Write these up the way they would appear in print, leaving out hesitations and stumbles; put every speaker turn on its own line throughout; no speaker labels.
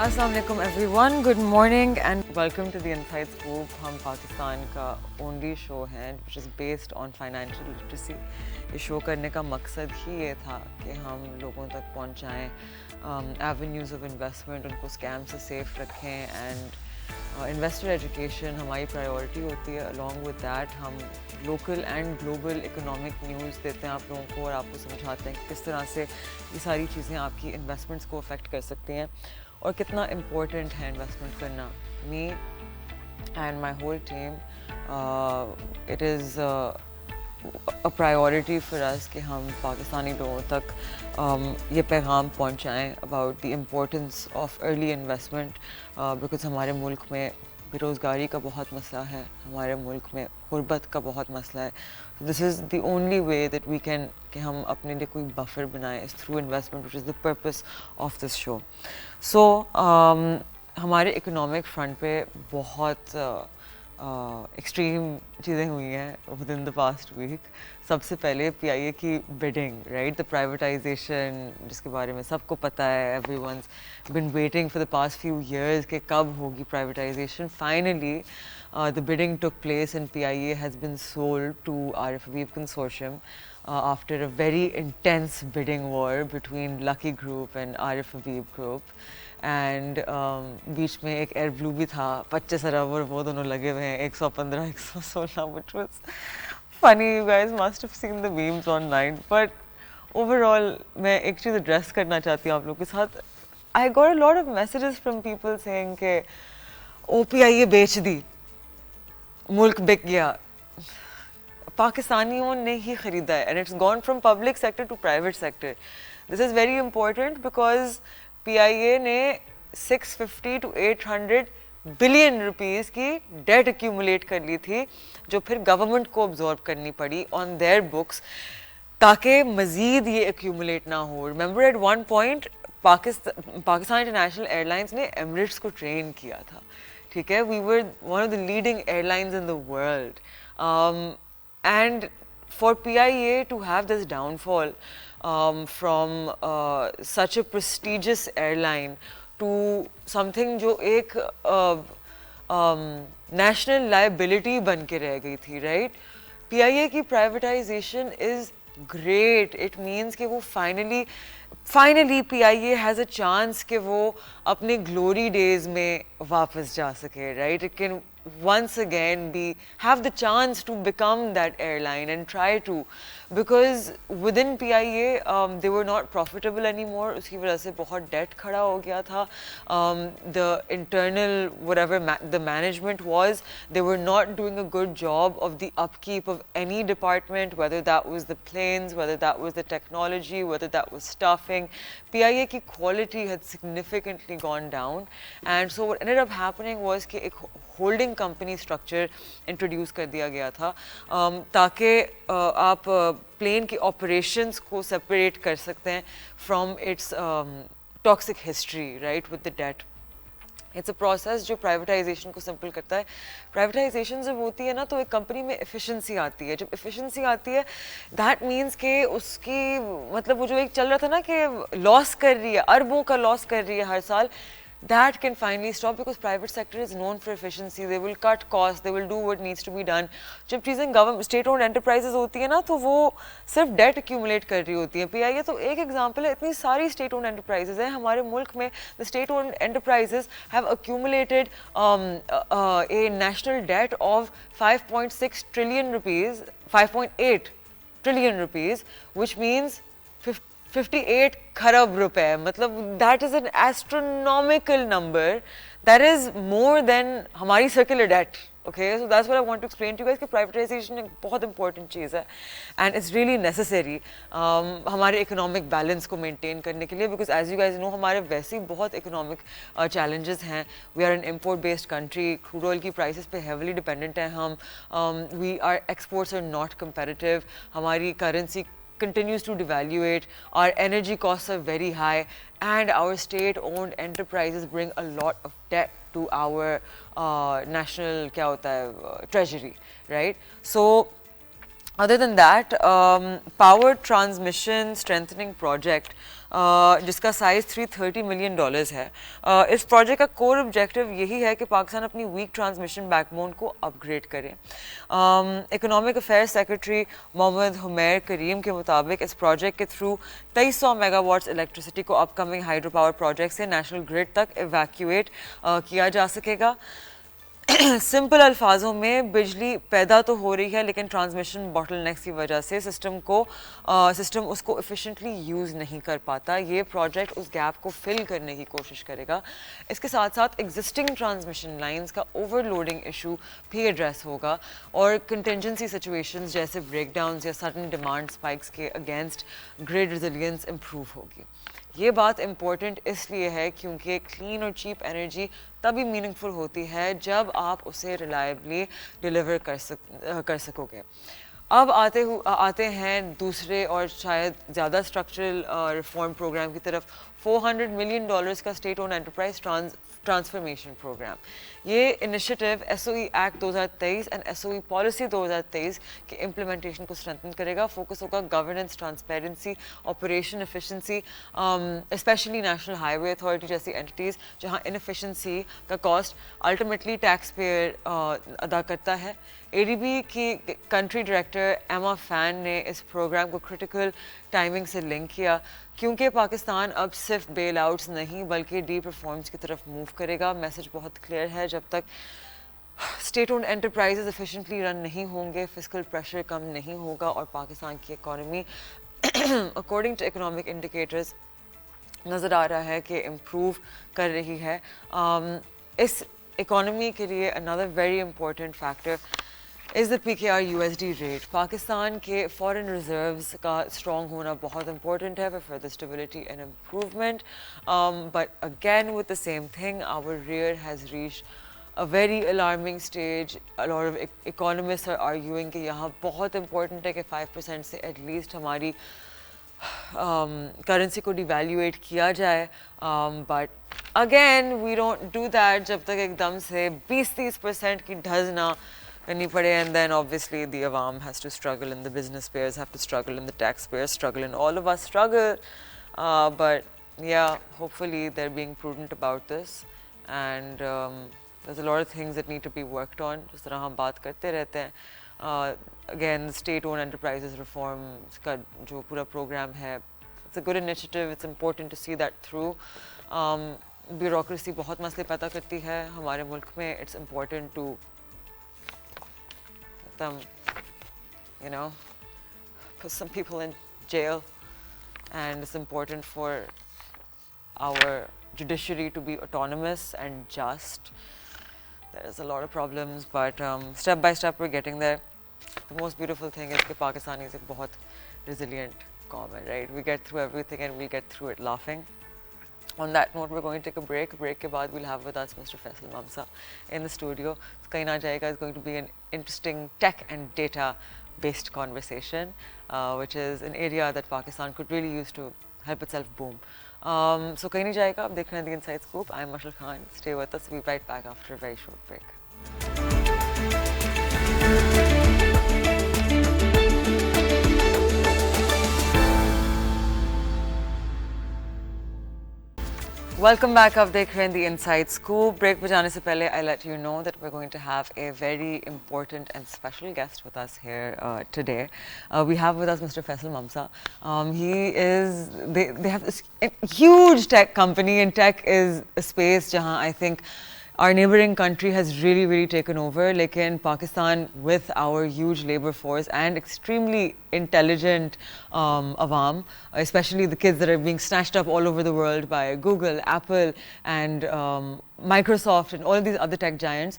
Assalamu alaikum everyone, good morning and welcome to the Inside Scoop. हम पाकिस्तान का only show है which is based on financial literacy. ये show करने का मकसद ही ये था कि हम लोगों तक पहुंचाएं avenues of investment, उनको scam से safe रखें and investor education हमारी priority होती है. Along with that हम local and global economic news देते हैं आप लोगों को और आपको समझाते हैं कि किस तरह से ये सारी चीज़ें आपकी investments को affect कर सकती हैं और कितना important है investment करना. Me and my whole team, it is a priority for us कि हम पाकिस्तानी लोगों तक ये पैगाम पहुंचाएं about the importance of early investment because हमारे मुल्क में बेरोज़गारी का बहुत मसला है, हमारे मुल्क में गुर्बत का बहुत मसला है. This is the only way that we can कि हम अपने लिए कोई buffer बनाएं is through investment, which is the purpose of this show. So हमारे economic front पे बहुत एक्सट्रीम चीज़ें हुई हैं within the past week. सबसे पहले PIA की बिडिंग, राइट, द प्राइवेटाइजेशन जिसके बारे में सबको पता है. Everyone's bin waiting for the past few years कि कब होगी privatisation. Finally the bidding took place and PIA has been sold to Arif Habib Consortium after a very intense bidding war between Lucky Group and Arif Habib Group. And बीच में एक air blue भी था, 25 अरब और वो दोनों लगे हुए हैं 115 116, which was funny. You guys must have seen the memes online, but overall मैं एक चीज़ एड्रेस करना चाहती हूँ आप लोगों के साथ. I got a lot of messages from people saying कि OPIA बेच दी, मुल्क बिक गया, पाकिस्तानियों ने ही खरीदा है, and it's gone from public sector to private sector. This is very important because PIA ने 650 to 800 बिलियन रुपीस की डेट एक्यूमुलेट कर ली थी जो फिर गवर्नमेंट को अब्जॉर्ब करनी पड़ी ऑन देयर बुक्स ताकि मजीद ये एक्यूमुलेट ना हो. Remember at one point Pakistan International Airlines ने एमिरेट्स को ट्रेन किया था, ठीक है. We were one of the leading airlines in the world and for PIA to have this downfall from such a prestigious airline to something जो एक national liability बन के रह गई थी, right? PIA की privatization is great. It means कि वो finally PIA has a chance कि वो अपने glory days में वापस जा सके, right? It can once again have the chance to become that airline and try to, because within PIA they were not profitable anymore. उसकी वजह से बहुत debt खड़ा हो गया था. The internal whatever the management was, they were not doing a good job of the upkeep of any department, whether that was the planes, whether that was the technology, whether that was staffing. PIA की quality had significantly gone down, and so what ended up happening was कि एक holding company structure introduce कर दिया गया था ताकि आप plane की ऑपरेशंस को सेपरेट कर सकते हैं from its toxic history, right, with the debt. It's a process जो प्राइवेटाइजेशन को सिंपल करता है. प्राइवेटाइजेशन जब होती है ना तो एक कंपनी में एफिशिएंसी आती है. जब एफिशिएंसी आती है दैट मीन्स कि उसकी मतलब वो जो एक चल रहा था ना कि लॉस कर रही है, अरबों का लॉस कर रही है हर साल, that can finally stop because private sector is known for efficiency. They will cut costs, they will do what needs to be done. जब चीज़ें government state owned enterprises होती है ना तो वो सिर्फ debt accumulate कर रही होती है. PIA तो एक example है. इतनी सारी state owned enterprises हैं हमारे मुल्क में. The state owned enterprises have accumulated a national debt of 5.6 trillion rupees, 5.8 trillion rupees, which means 58 खरब रुपए. मतलब that is an astronomical number. That is more than हमारी circular debt. Okay, so that's what I want to explain to you guys कि privatization एक बहुत important चीज़ है and it's really necessary हमारे economic balance को maintain करने के लिए, because as you guys know हमारे वैसे ही बहुत economic challenges हैं. We are an import based country. Crude oil की prices पे heavily dependent हैं हम. Our exports are not competitive. हमारी currency continues to devaluate, our energy costs are very high, and our state-owned enterprises bring a lot of debt to our national क्या होता है treasury, right? So Other than that, power transmission strengthening project जिसका size $330 million है, इस project का core objective यही है कि पाकिस्तान अपनी वीक ट्रांसमिशन बैकबोन को अपग्रेड करे. Economic affairs secretary Mohammad Humair करीम के मुताबिक इस प्रोजेक्ट के थ्रू 2300 मेगावाट्स इलेक्ट्रिसिटी को अपकमिंग हाइड्रो पावर प्रोजेक्ट से नेशनल ग्रिड तक इवैक्यूएट किया जा सकेगा. सिंपल अल्फाजों में बिजली पैदा तो हो रही है लेकिन ट्रांसमिशन बॉटलनेक्स की वजह से सिस्टम उसको एफिशिएंटली यूज़ नहीं कर पाता. ये प्रोजेक्ट उस गैप को फिल करने की कोशिश करेगा. इसके साथ साथ एग्जिस्टिंग ट्रांसमिशन लाइंस का ओवरलोडिंग इशू भी एड्रेस होगा और कंटिजेंसी सिचुएशंस जैसे ब्रेकडाउन्स या सडन डिमांड स्पाइक्स के अगेंस्ट ग्रिड रेजिलियंस इम्प्रूव होगी. ये बात इम्पोर्टेंट इसलिए है क्योंकि क्लीन और चीप एनर्जी तभी मीनिंगफुल होती है जब आप उसे रिलायबली डिलीवर कर सकोगे. अब आते हैं दूसरे और शायद ज़्यादा स्ट्रक्चरल रिफॉर्म प्रोग्राम की तरफ. $400 million का state own enterprise transformation programme. ये इनिशिएटिव एसओई एक्ट 2023 एंड एसओई पॉलिसी 2023 के इम्प्लीमेंटेशन को स्ट्रेंथन करेगा. फोकस होगा governance, transparency, operation efficiency, specially national highway authority जैसी एंटिटीज़ जहां इनएफिशिएंसी का कॉस्ट अल्टीमेटली टैक्स पेयर अदा करता है. एडीबी की कंट्री डायरेक्टर एमा फैन ने इस प्रोग्राम को क्रिटिकल टाइमिंग से लिंक किया क्योंकि पाकिस्तान अब सिर्फ बेल आउट्स नहीं बल्कि डीप रिफॉर्म्स की तरफ मूव करेगा. मैसेज बहुत क्लियर है. जब तक state owned enterprises efficiently run नहीं होंगे, फिस्कल प्रेशर कम नहीं होगा और पाकिस्तान की economy according to economic indicators नज़र आ रहा है कि इम्प्रूव कर रही है. इस इकॉनमी के लिए another very important factor is the PKR USD रेट. पाकिस्तान के फॉरेन रिजर्व्स का स्ट्रॉन्ग होना बहुत इंपॉर्टेंट है for the stability and improvement. But again with the same thing, our rear has reached a very alarming stage. A lot of economists are arguing कि यहाँ बहुत important है कि 5% से at least हमारी करेंसी को डिवैल्यूएट किया जाए. But again we don't do that जब तक एकदम से 20-30% की ढज ना करनी पड़े. एंड देन ऑब्वियसली द अवाम has to struggle and the business payers have to struggle and the tax payers struggle and all of us struggle. But yeah hopefully they are being prudent about this and there's a lot of things that need to be worked on. जिस तरह हम बात करते रहते हैं. Again, state owned enterprises reform का जो पूरा program है, it's a good initiative. It's important to see that through. Bureaucracy बहुत मसले पैदा करती है हमारे मुल्क में. It's important to put some people in jail, and it's important for our judiciary to be autonomous and just. There's a lot of problems, but step by step we're getting there. The most beautiful thing is that Pakistani is a बहुत resilient qawm, right? We get through everything and we get through it laughing. On that note, we're going to take a break. Break के बाद we'll have with us Mr. Faisal Mamsa in the studio. कहीं ना जाएगा is going to be an interesting tech and data based conversation, which is an area that Pakistan could really use to help itself boom. So कहीं नहीं जाएगा. आप देख रहे हैं The Inside Scoop. I'm Mashal Khan. Stay with us. We'll be right back after a very short break. Welcome back. आप देख रहे हैं The Inside Scoop. Break पे जाने से पहले I let you know that we're going to have a very important and special guest with us here today. We have with us Mr. Faisal Mamsa. They have this huge tech company, and tech is a space जहाँ I think our neighboring country has really taken over. Lekin Pakistan, with our huge labor force and extremely intelligent awam, especially the kids that are being snatched up all over the world by Google, Apple and Microsoft and all of these other tech giants,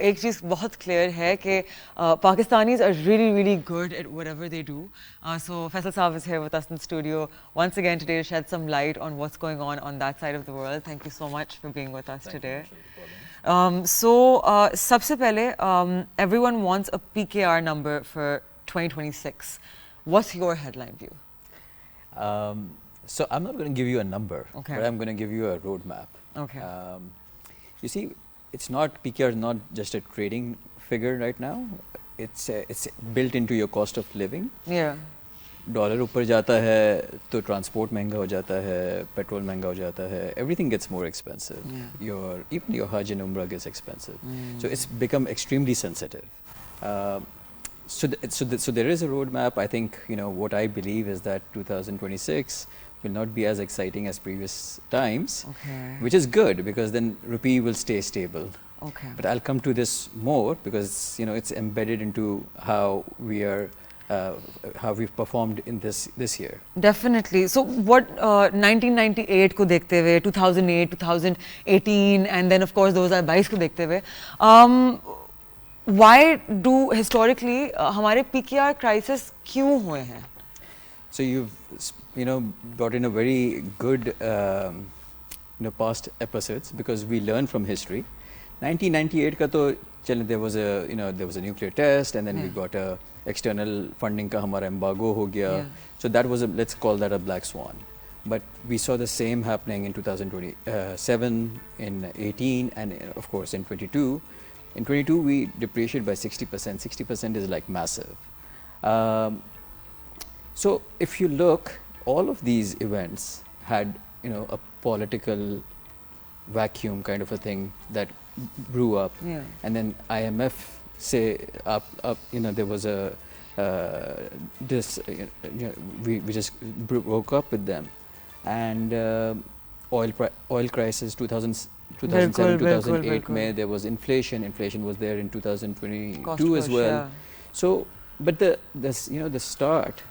एक चीज़ बहुत clear है कि Pakistanis are really good at whatever they do. So Faisal Saab is here with us in the studio once again today to shed some light on what's going on that side of the world. Thank you so much for being with us today. सबसे पहले, everyone wants a PKR number for 2026. What's your headline view?
So I'm not going to give you a number,
okay,
but I'm going to give you a roadmap.
Okay.
You see, PKR is not just a trading figure right now. it's built into your cost of living.
Yeah.
Dollar ऊपर जाता है तो transport महंगा हो जाता है, petrol महंगा हो जाता है, everything gets more expensive. Even your Hajj and Umrah gets expensive. So it's become extremely sensitive. So there is a roadmap. I think, you know, what I believe is that 2026 will not be as exciting as previous times, which is good because then rupee will stay stable.
Okay.
But I'll come to this more because, you know, it's embedded into how we are, how we've performed in this year.
Definitely. So what 1998 को देखते हुए, 2008, 2018, and then of course 2022 को देखते हुए, why do historically हमारे PKR crisis क्यों हुए हैं?
So you've, you know, brought in a very good, you know, past episodes because we learn from history. 1998 का तो चल, there was a, you know, there was a nuclear test and then we got a external funding का हमारा embargo हो गया. So that was a, let's call that a black swan. But we saw the same happening in 2027, in 18, and of course in 22. In 22 we depreciated by 60%. 60% is like massive. So if you look, all of these events had, you know, a political vacuum kind of a thing that grew up, and then IMF say up, you know, there was a this, you know, we just broke up with them, and oil crisis 2007 2008 May there was inflation was there in 2022 as well. So but this, you know, the start,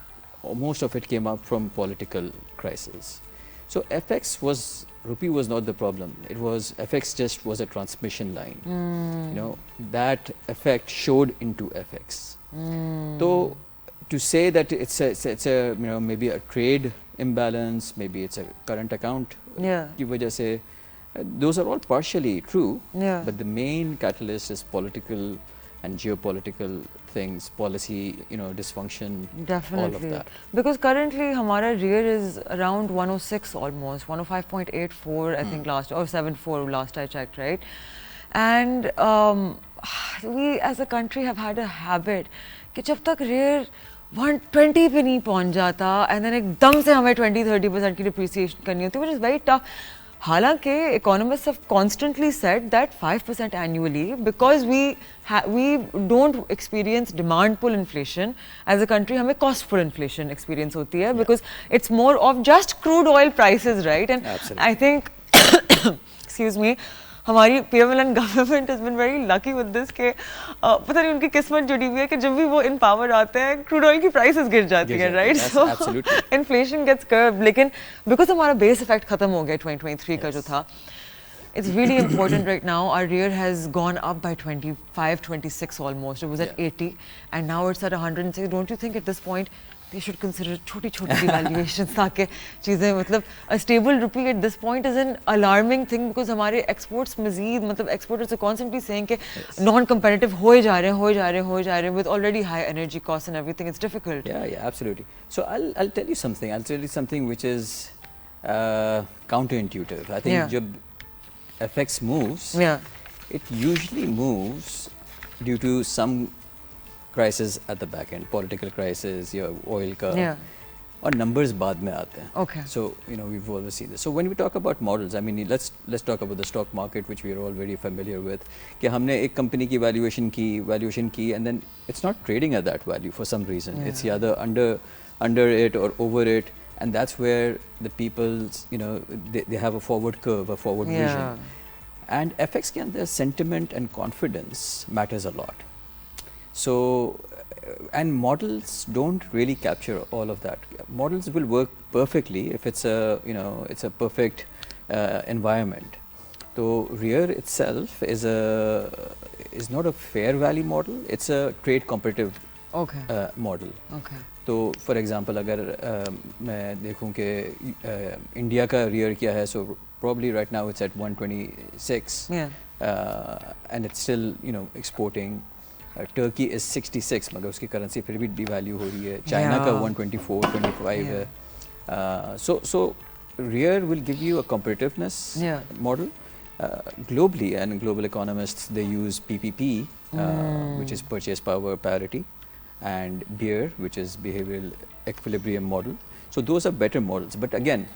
most of it came up from political crisis. So FX was, rupee was not the problem. It was, FX just was a transmission line. You know, that effect showed into FX. So to say that it's a, you know, maybe a trade imbalance, maybe it's a current account की वजह से, those are all partially true. But the main catalyst is political and geopolitical things, policy, you know, dysfunction, all of that.
Because currently हमारा rear is around 106 almost, 105.84 I think last, or 74 last I checked, right? And we as a country have had a habit कि जब तक rear 120 पे नहीं पहुंच जाता and then एकदम से हमें 20-30% की depreciation करनी होती है, which is very tough. हालांकि economists have constantly said that 5% annually, because we don't experience demand pull inflation as a country, हमें cost pull inflation experience होती है, because it's more of just crude oil prices, right? And I think excuse me, हमारी PMLN government has been very lucky with this कि पता नहीं उनकी किस्मत जुड़ी हुई है कि जब भी वो in power आते हैं crude oil की prices गिर जाती हैं, right? So inflation gets curbed. लेकिन because हमारा base effect खत्म हो गया 2023 का जो था, it's really important right now. Our rear has gone up by 25, 26 almost. It was at 80 and now it's at 106. Don't you think at this point they should consider छोटी-छोटी devaluations ताकि चीज़ें, मतलब a stable rupee at this point is an alarming thing because हमारे exports मज़ीद, मतलब exporters are constantly saying कि non-competitive होए जा रहे हैं with already high energy costs and everything. It's difficult.
Yeah, absolutely. So I'll tell you something. I'll tell you something which is counterintuitive. I think जब FX moves, it usually moves due to some crisis at the back end, political crisis, your oil ka, और numbers बाद में आते हैं.
Okay.
So, you know, we've always seen this. So when we talk about models, I mean, let's talk about the stock market, which we are all very familiar with. कि हमने एक company की valuation की, and then it's not trading at that value for some reason. It's either under it or over it, and that's where the people's, you know, they have a forward curve, a forward vision. And FX के अंदर sentiment and confidence matters a lot. So, and models don't really capture all of that. Models will work perfectly if it's a, you know, it's a perfect environment. So rear itself is not a fair value model. It's a trade competitive model. So for example, अगर मैं देखूं कि India का rear क्या है, so probably right now it's at 126, and it's still, you know, exporting. Turkey is 66, मगर उसकी currency फिर भी devalue हो रही है. China का 124, 25 है. So rear will give you a competitiveness model, globally, and global economists, they use PPP, which is purchase power parity, and BEAR, which is behavioral equilibrium model. So those are better models. But again,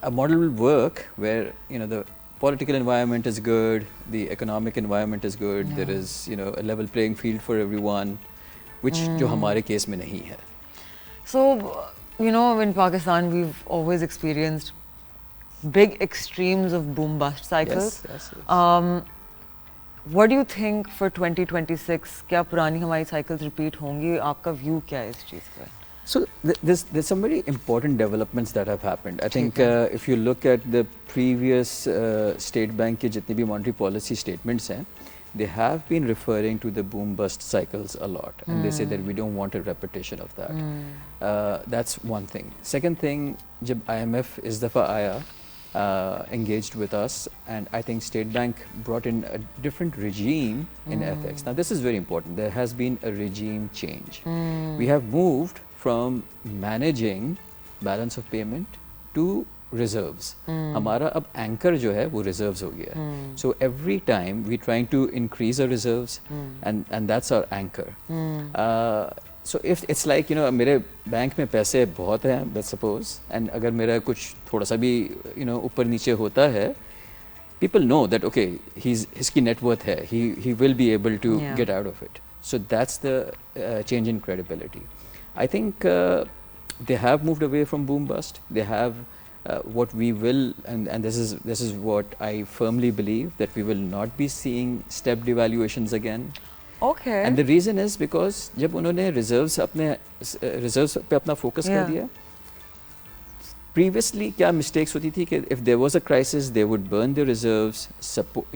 a model will work where, you know, the political environment is good, the economic environment is good, there is, you know, a level playing field for everyone, which जो हमारे case में नहीं है.
So, you know, in Pakistan, we've always experienced big extremes of boom-bust cycles.
Yes, yes, yes.
What do you think for 2026? क्या पुरानी हमारी cycles repeat होंगी? आपका view क्या है इस चीज़ पर?
So there's some very important developments that have happened. I think if you look at the previous State Bank के जितने भी monetary policy statements हैं, they have been referring to the boom-bust cycles a lot, and they say that we don't want a repetition of that. That's one thing. Second thing, जब IMF इस दफ़ा आया, engaged with us, and I think State Bank brought in a different regime in FX. Now this is very important. There has been a regime change. We have moved from managing balance of payment to reserves. हमारा अब anchor जो है वो reserves हो गया. So every time we trying to increase our reserves, and that's our anchor. So if it's like, you know, मेरे bank में पैसे बहुत हैं, let's suppose, and अगर मेरा कुछ थोड़ा सा भी, you know, ऊपर नीचे होता है, people know that okay, इसकी net worth है, he will be able to get out of it. So that's the change in credibility. I think they have moved away from boom bust. They have what we will, and this is what I firmly believe, that we will not be seeing step devaluations again.
Okay.
And the reason is because जब उन्होंने reserves पे अपना focus कर दिया, previously क्या mistakes होती थी कि if there was a crisis, they would burn their reserves, support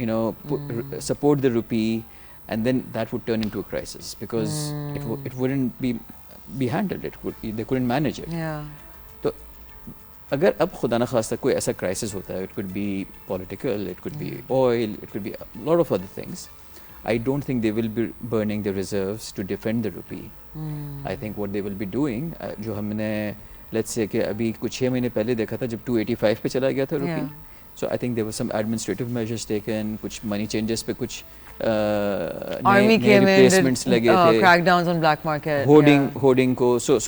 the rupee, and then that would turn into a crisis because it wouldn't be handled. They couldn't manage it.
Yeah.
तो अगर अब खुदा न खास्ता कोई ऐसा crisis होता है, it could be political, it could be oil, it could be a lot of other things. I don't think they will be burning the reserves to defend the rupee. I think what they will be doing, जो हमने let's say कि अभी कुछ 6 महीने पहले देखा था जब 285 पे चला गया था rupee. So I think there were some administrative measures taken, कुछ money changes पे कुछ
Army came
replacements
in,
लगे थे,
crackdowns on black market,
hoarding को, so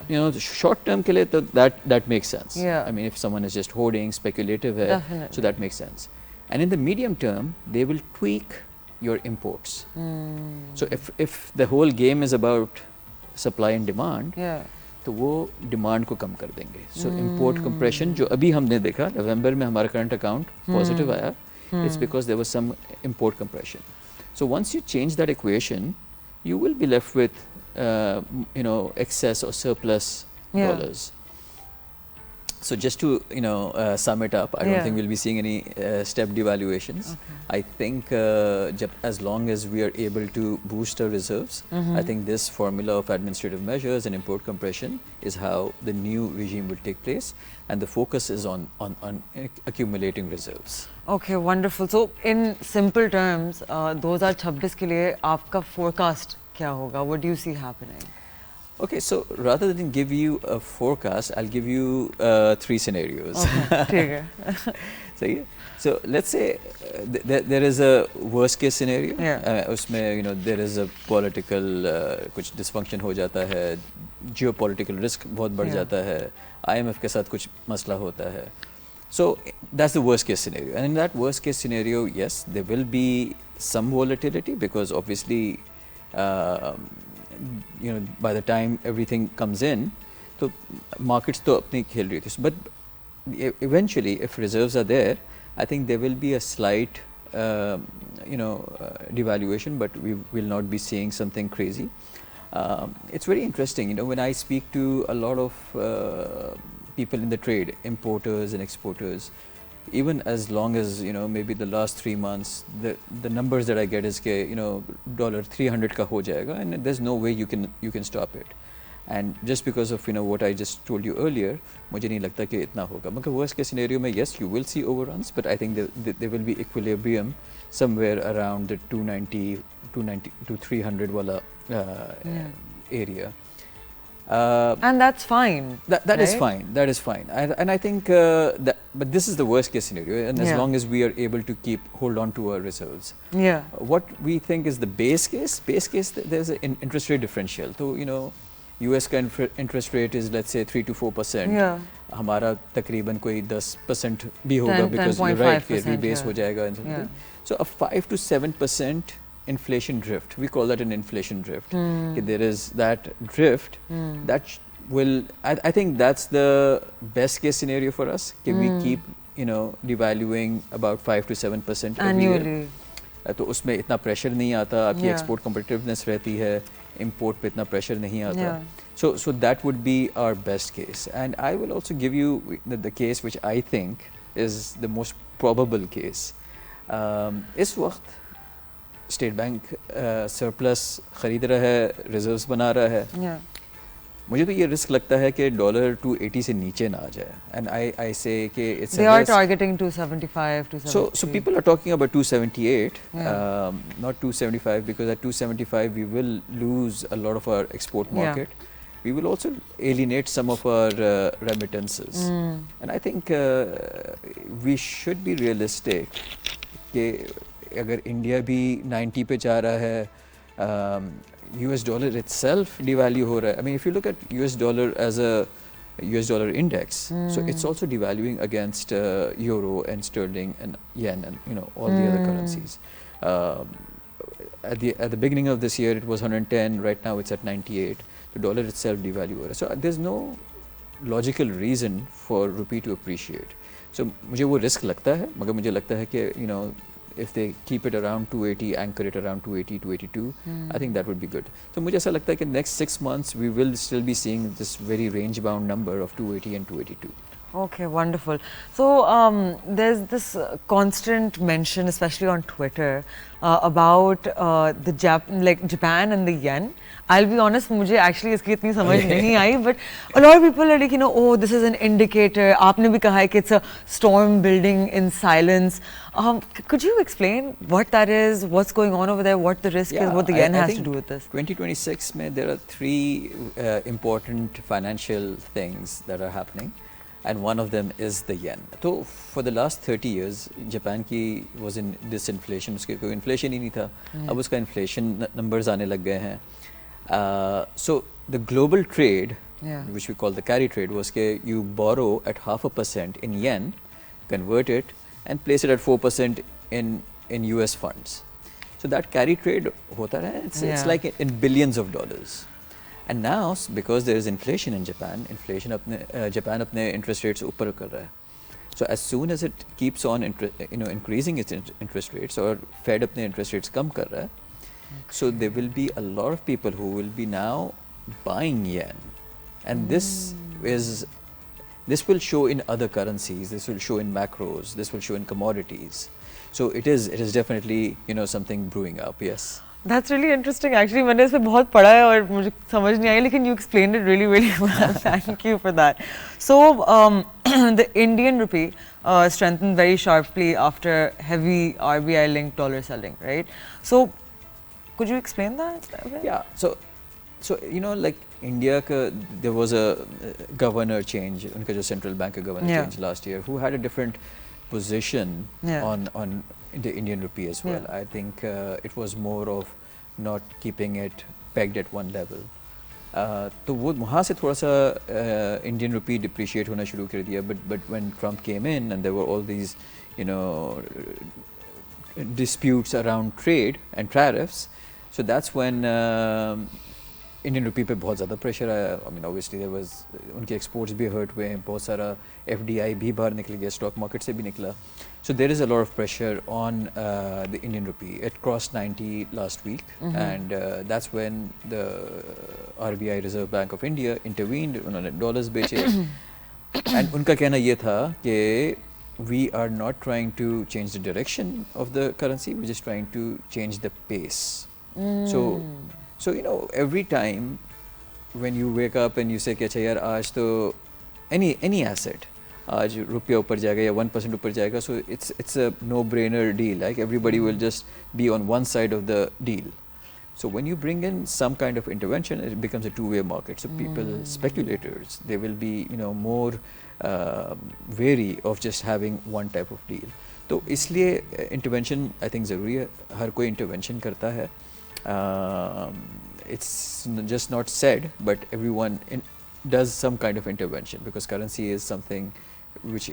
you know, short term के लिए तो that makes sense. I mean, if someone is just hoarding, speculative है, so that makes sense. And in the medium term, they will tweak your imports. So if the whole game is about supply and demand, तो वो demand को कम कर देंगे. So import compression जो अभी हमने देखा नवंबर में हमारा current account positive आया, it's because there was some import compression. So once you change that equation, you will be left with you know, excess or surplus dollars. So just to, you know, sum it up, I don't think we'll be seeing any step devaluations. I think as long as we are able to boost our reserves, I think this formula of administrative measures and import compression is how the new regime will take place, and the focus is on accumulating reserves.
Okay, wonderful. So in simple terms, 2026 के लिए आपका forecast क्या होगा? What do you see happening?
Okay, so rather than give you a forecast, I'll give you 3 scenarios.
Okay,
so let's say there is a worst case scenario. उसमें, you know, there is a political कुछ dysfunction हो जाता है, geopolitical risk बहुत बढ़ जाता है, IMF के साथ कुछ मसला होता है. So that's the worst case scenario. And in that worst case scenario, yes, there will be some volatility because obviously you know, by the time everything comes in, so markets तो अपनी खेल रही थी. But eventually, if reserves are there, I think there will be a slight, you know, devaluation, but we will not be seeing something crazy. It's very interesting, you know, when I speak to a lot of people in the trade, importers and exporters, even as long as, you know, maybe the last 3 months, the numbers that I get is कि, you know, $300 का हो जाएगा, and there's no way you can stop it. And just because of, you know, what I just told you earlier, मुझे नहीं लगता कि इतना होगा. मगर worst case scenario में, yes, you will see overruns, but I think there will be equilibrium somewhere around the 290 to 300 वाला area.
And that's fine.
That is
right?
fine. That is fine. And I think but this is the worst case scenario. And as
Yeah.
long as we are able to hold on to our reserves,
Yeah.
what we think is the base case. There's an interest rate differential. So US का interest rate is let's say 3 to 4%.
Yeah.
हमारा तकरीबन कोई 10% भी होगा
10,
because you're right कि
10.5%,
rebase
yeah.
हो जाएगा and something.
Yeah.
So a 5 to 7% inflation drift. We call that an inflation drift. कि there is that drift that will. I think that's the best case scenario for us. कि we keep devaluing about 5 to 7%
Annually.
तो उसमें इतना pressure नहीं आता, आपकी
Yeah.
Export competitiveness रहती है, इम्पोर्ट पे इतना प्रेशर नहीं आता.
Yeah.
So that would be our best case. And I will also give you the case which I think is the most probable case. इस वक्त स्टेट बैंक सरप्लस खरीद रहा है, रिजर्व्स बना रहा है.
Yeah.
मुझे तो ये रिस्क लगता है कि डॉलर 280 से नीचे ना आ जाए. And I say कि it's
They
a
are
risk.
targeting 275, 273.
So people are talking about 278,
Yeah.
not 275, because at 275 we will lose a lot of our export
Yeah.
market. We will also alienate some of our remittances. And I think we should be realistic कि अगर India भी 90 पे जा रहा है, US dollar itself devalue हो रहा है. I mean, if you look at US dollar as a US dollar index, so it's also devaluing against euro and sterling and yen and all the other currencies. At the beginning of this year it was 110, right now it's at 98. The dollar itself devalue हो रहा है. So there's no logical reason for rupee to appreciate. So मुझे वो risk लगता है, मगर मुझे लगता है कि if they keep it around 280, anchor it around 280, 282, I think that would be good. So मुझे ऐसा लगता है कि next 6 months we will still be seeing this very range bound number of 280 and 282.
Okay, wonderful. So there's this constant mention, especially on Twitter, about the Japan and the yen. I'll be honest, मुझे actually इसकी इतनी समझ नहीं आई, but a lot of people are like, oh, this is an indicator. आपने भी कहा है कि it's a storm building in silence. Could you explain what that is, what's going on over there, what the risk is, what the yen has to do with this?
2026 में there are 3 important financial things that are happening. And one of them is the yen. So for the last 30 years, Japan की was in disinflation. उसके कोई inflation ही नहीं था. अब उसका inflation numbers आने लग गए हैं. So the global trade, which we call the carry trade, was that you borrow at 0.5% in yen, convert it, and place it at 4% in US funds. So that carry trade hota raha, it's like in billions of dollars. And now, because there is inflation in Japan, Japan apne interest rates upar kar raha hai. So as soon as it keeps on increasing its interest rates, or Fed apne interest rates kam kar raha hai, so there will be a lot of people who will be now buying yen, and this will show in other currencies, this will show in macros, this will show in commodities. So it is definitely something brewing up. Yes.
That's really interesting. Actually, मैंने इस पे बहुत पढ़ा है और मुझे समझ नहीं आई, लेकिन you explained it really, really well. Thank you for that. So the Indian rupee strengthened very sharply after heavy RBI-linked dollar selling, right? So could you explain that?
Yeah. So like India, there was a governor change. उनका जो central bank का governor change last year, who had a different position on the Indian rupee as well. I think it was more of not keeping it pegged at one level. तो वो वहाँ से थोड़ा सा Indian rupee depreciate होना शुरू कर दिया. But when Trump came in and there were all these disputes around trade and tariffs, so that's when Indian rupee पे बहुत ज़्यादा pressure आया. I mean, obviously there was उनके exports भी hurt हुए हैं, बहुत सारा FDI भी बाहर निकल गया, stock market से भी निकला. So there is a lot of pressure on the Indian rupee. It crossed 90 last week, and that's when the RBI, Reserve Bank of India, intervened. उन्होंने dollars बेचे, and उनका कहना ये था कि we are not trying to change the direction of the currency, we're just trying to change the pace. So every time when you wake up and you say कि अच्छा यार आज तो any asset आज रुपया ऊपर जाएगा या 1% ऊपर जाएगा, so it's a no-brainer deal. Like everybody will just be on one side of the deal. So when you bring in some kind of intervention, it becomes a two-way market. So people, speculators, they will be more wary of just having one type of deal. तो इसलिए intervention I think ज़रूरी है. हर कोई intervention करता है. It's just not said, but everyone does some kind of intervention, because currency is something which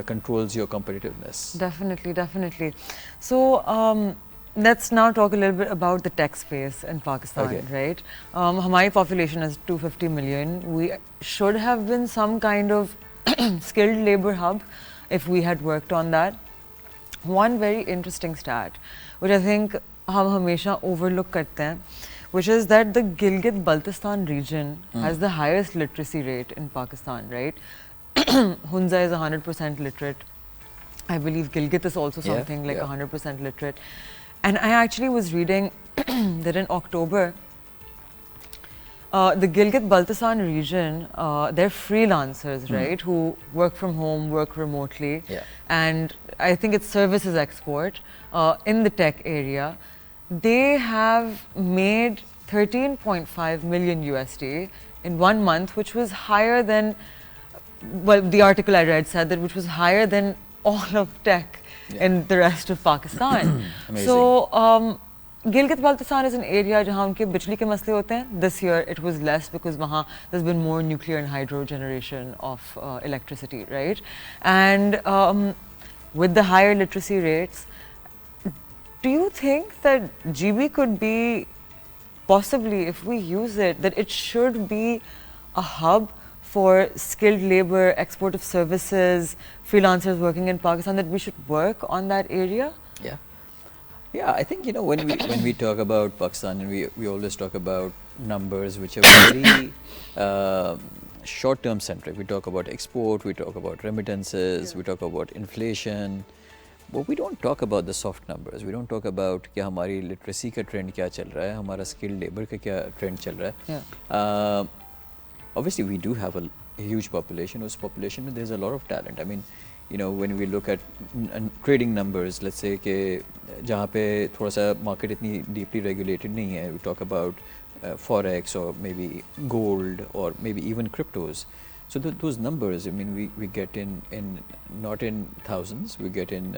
controls your competitiveness.
Definitely, definitely. So let's now talk a little bit about the tech space in Pakistan,
Okay.
right? Hamari population is 250 million. We should have been some kind of skilled labor hub if we had worked on that. One very interesting stat, which I think हम हमेशा overlook करते हैं, which is that the Gilgit-Baltistan region has the highest literacy rate in Pakistan, right? Hunza is 100% literate. I believe Gilgit is also something like 100% literate. And I actually was reading that in October, the Gilgit-Baltistan region, they're freelancers, right, who work from home, work remotely.
Yeah.
And I think it's services export in the tech area. They have made 13.5 million USD in 1 month, which was higher than, well, the article I read said that which was higher than all of tech in the rest of Pakistan. So, Gilgit-Baltistan is an area जहाँ उनके बिजली के मसले होते हैं. This year it was less because वहाँ there's been more nuclear and hydro generation of electricity, right? And with the higher literacy rates, do you think that GB could be possibly, if we use it, that it should be a hub for skilled labor, export of services, freelancers working in Pakistan, that we should work on that area?
Yeah. Yeah, I think when we talk about Pakistan, and we always talk about numbers which are very short-term centric. We talk about export, we talk about remittances, we talk about inflation, but we don't talk about the soft numbers. We don't talk about कि हमारी literacy का trend क्या चल रहा है, हमारा skilled labor का क्या trend चल रहा है. Obviously, we do have a huge population. Us population में there's a lot of talent. I mean, when we look at trading numbers, let's say कि जहाँ पे थोड़ा सा market इतनी deeply regulated नहीं है, we talk about forex or maybe gold or maybe even cryptos. So those numbers, I mean, we get in not in thousands, we get in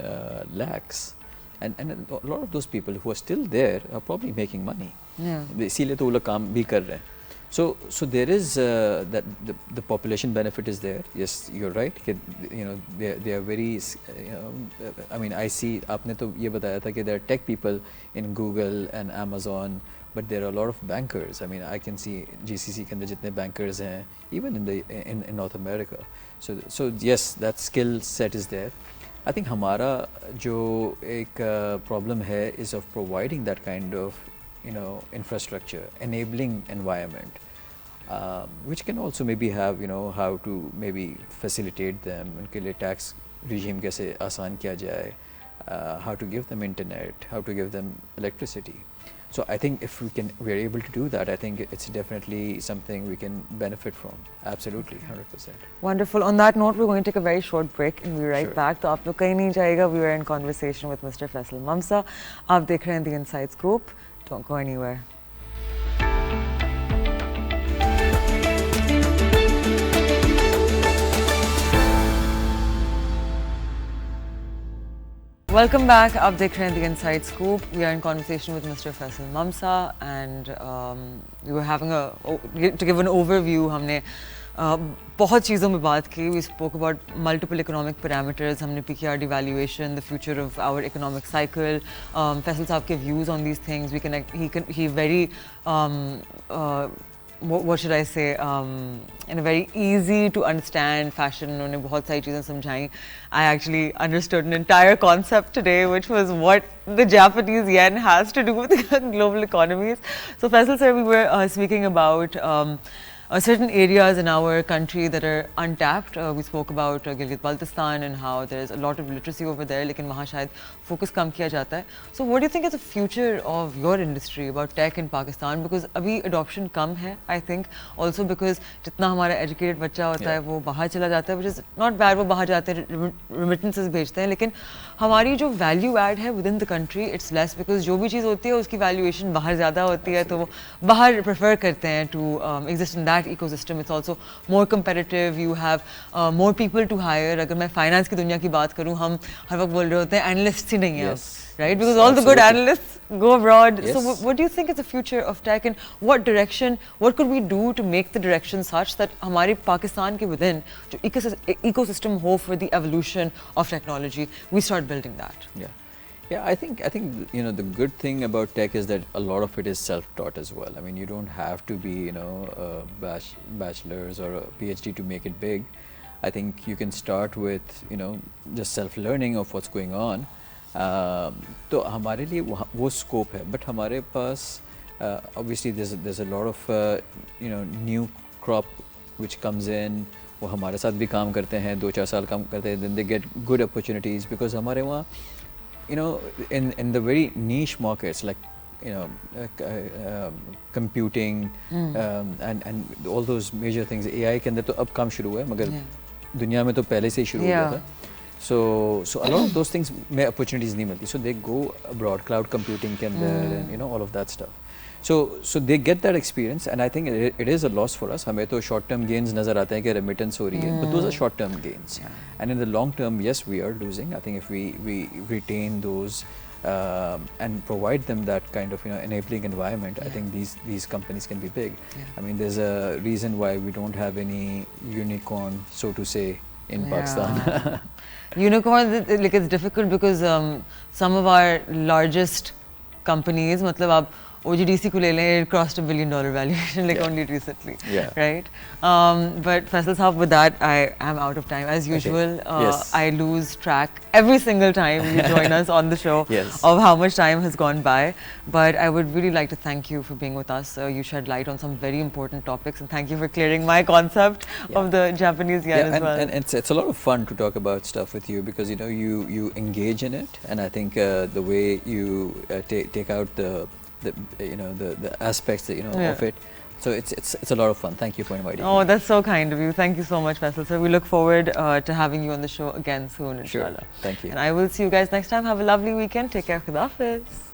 lakhs, and a lot of those people who are still there are probably making money.
Yeah.
इसीलिए तो वो लोग काम भी कर रहे हैं. So there is that the population benefit is there. Yes, you're right. They are very. I mean, I see. आपने तो ये बताया था कि there are tech people in Google and Amazon, but there are a lot of bankers. I mean, I can see GCC के अंदर जितने bankers हैं, even in North America. So yes, that skill set is there. I think हमारा जो एक problem है is of providing that kind of infrastructure, enabling environment, which can also maybe have how to maybe facilitate them, उनके लिए tax regime कैसे आसान किया जाए, how to give them internet, how to give them electricity. So I think if we are able to do that, I think it's definitely something we can benefit from. Absolutely, 100%.
Wonderful. On that note, we're going to take a very short break and we'll be right
Sure.
back. तो आप लोग कहीं नहीं जाएगा. We were in conversation with Mr. Faisal Mamsa. आप देख रहे हैं The Inside Scoop. Don't go anywhere. Welcome back. आप देख रहे हैं The Inside Scoop. We are in conversation with Mr. Faisal Mamsa, and we were having to give an overview. हमने बहुत चीज़ों में बात की. We spoke about multiple economic parameters. हमने PKR devaluation, the future of our economic cycle. Faisal साहब के views on these things. He very what should I say, in a very easy to understand fashion. उन्होंने बहुत सारी चीज़ें समझाई. I actually understood an entire concept today, which was what the Japanese yen has to do with global economies. So Faisal sir, we were speaking about certain areas in our country that are untapped. We spoke about Gilgit-Baltistan and how there's a lot of literacy over there, लेकिन वहाँ शायद focus कम किया जाता है. So what do you think is the future of your industry about tech in Pakistan? Because अभी adoption कम है, I think. Also because जितना हमारा educated बच्चा होता है वो बाहर चला जाता है, which is not bad, वो बाहर जाते हैं remittances भेजते हैं, लेकिन हमारी जो value add है within the country it's less because जो भी चीज़ होती है उसकी valuation बाहर ज़्यादा होती है, तो वो बाहर prefer करते हैं to exist in that ecosystem. It's also more competitive. You have more people to hire. अगर मैं finance की दुनिया की बात करूँ, हम हर वक्त बोल रहे होते हैं analysts ही नहीं हैं, right? Because all the good analysts go abroad. Yes. So what do you think is the future of tech, and what direction, what could we do to make the direction such that हमारे पाकिस्तान के within जो ecosystem हो for the evolution of technology, we start building that?
Yeah, I think you know the good thing about tech is that a lot of it is self-taught as well. I mean, you don't have to be bachelor's or a PhD to make it big. I think you can start with just self-learning of what's going on. तो हमारे लिए वो scope है, but हमारे पास obviously there's a lot of new crop which comes in. वो हमारे साथ भी काम करते हैं, 2-4 साल काम करते हैं, then they get good opportunities because हमारे वहाँ in the very niche markets like computing and all those major things, AI के अंदर तो अब काम शुरू हुआ है, मगर दुनिया में तो पहले से ही शुरू हो गया था. So a lot of those things में opportunities नहीं मिलती, so they go abroad, cloud computing के अंदर and all of that stuff. So they get that experience, and I think it is a loss for us. हमें तो short term gains नज़र आते हैं कि remittance हो रही है, but those are short term gains. And in the long term, yes, we are losing. I think if we retain those and provide them that kind of enabling environment, I think these companies can be big. I mean, there's a reason why we don't have any unicorn, so to say, in Pakistan.
Unicorn, like it's difficult because some of our largest companies, मतलब आप OGDC को ले लें, it crossed $1 billion valuation like only recently, right? But Faisal Saab, with that, I am out of time. As usual, I lose track every single time you join us on the show of how much time has gone by. But I would really like to thank you for being with us. You shed light on some very important topics, and thank you for clearing my concept of the Japanese yen as well.
And it's a lot of fun to talk about stuff with you because you engage in it, and I think the way you take out the aspects of it, so it's a lot of fun. Thank you for inviting me.
Oh, that's so kind of you. Thank you so much, Faisal sir. We look forward to having you on the show again soon, inshallah.
Sure. Thank you.
And I will see you guys next time. Have a lovely weekend. Take care. Khuda Hafiz.